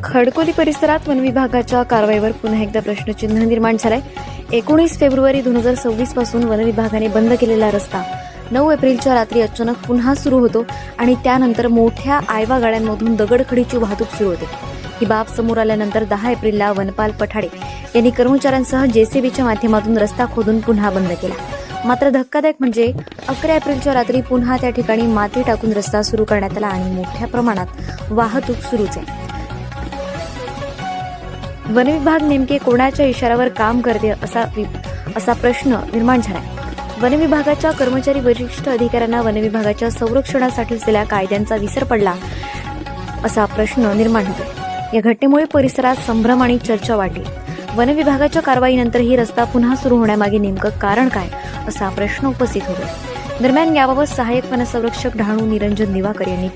खडकोली परिसरात वन विभागाच्या कारवाईवर पुन्हा एकदा प्रश्नचिन्ह निर्माण झालंय। 19 फेब्रुवारी 2026 पासून वन विभागाने बंद केलेला रस्ता 9 एप्रिलच्या रात्री अचानक पुन्हा सुरू होतो आणि त्यानंतर मोठ्या आयवा गाड्यांमधून दगडखडीची वाहतूक सुरू होते। ही बाब समोर आल्यानंतर 10 एप्रिलला वनपाल पठाडे यांनी कर्मचाऱ्यांसह जेसीबीच्या माध्यमातून रस्ता खोदून पुन्हा बंद केला। मात्र धक्कादायक म्हणजे 11 एप्रिलच्या रात्री पुन्हा त्या ठिकाणी माती टाकून रस्ता सुरू करण्यात आला आणि मोठ्या प्रमाणात वाहतूक सुरूच आहे। वन विभाग नेमके कोणाच्या इशाऱ्यावर काम करते असा प्रश्न निर्माण झाला। वन विभागाच्या कर्मचारी वरिष्ठ अधिकाऱ्यांना वन विभागाच्या संरक्षणासाठी असलेल्या कायद्यांचा विसर पडला असा प्रश्न निर्माण होतो। या घटनेमुळे परिसरात संभ्रम आणि चर्चा वाढली। वन विभागाच्या कारवाईनंतर ही रस्ता पुन्हा सुरू होण्यामागे नेमकं कारण काय असा प्रश्न उपस्थित होतो। दरम्यान याबाबत सहाय्यक वनसंरक्षक ढाणू निरंजन दिवाकर यांनी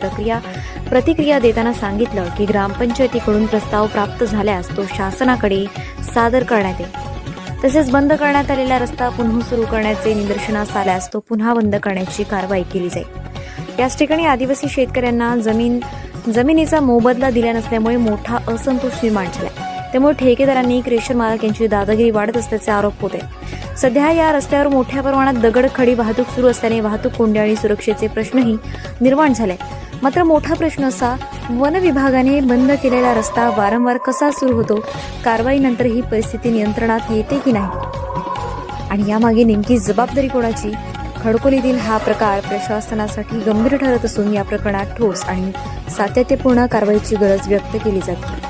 प्रतिक्रिया देताना सांगितलं की ग्रामपंचायतीकडून प्रस्ताव प्राप्त झाल्यास तो शासनाकडे सादर करण्यात येईल। तसेच बंद करण्यात आलेला रस्ता पुन्हा सुरू करण्याचे निदर्शनास आल्यास तो पुन्हा बंद करण्याची कारवाई केली जाईल। याच ठिकाणी आदिवासी शेतकऱ्यांना जमिनीचा मोबदला दिला नसल्यामुळे मोठा असंतोष निर्माण झाला। त्यामुळे ठेकेदारांनी क्रेशर मालक यांची दादागिरी वाढत असल्याचे आरोप होते। सध्या या रस्त्यावर मोठ्या प्रमाणात दगडखडी वाहतूक सुरू असल्याने वाहतूक कोंडी आणि सुरक्षेचे प्रश्नही निर्माण झाले। मात्र मोठा प्रश्न असा, वन विभागाने बंद केलेला रस्ता वारंवार कसा सुरू होतो, कारवाईनंतर ही परिस्थिती नियंत्रणात येते की नाही आणि यामागे नेमकी जबाबदारी कोणाची? खडकोलीतील हा प्रकार प्रशासनासाठी गंभीर ठरत असून या प्रकरणात ठोस आणि सातत्यपूर्ण कारवाईची गरज व्यक्त केली जाते।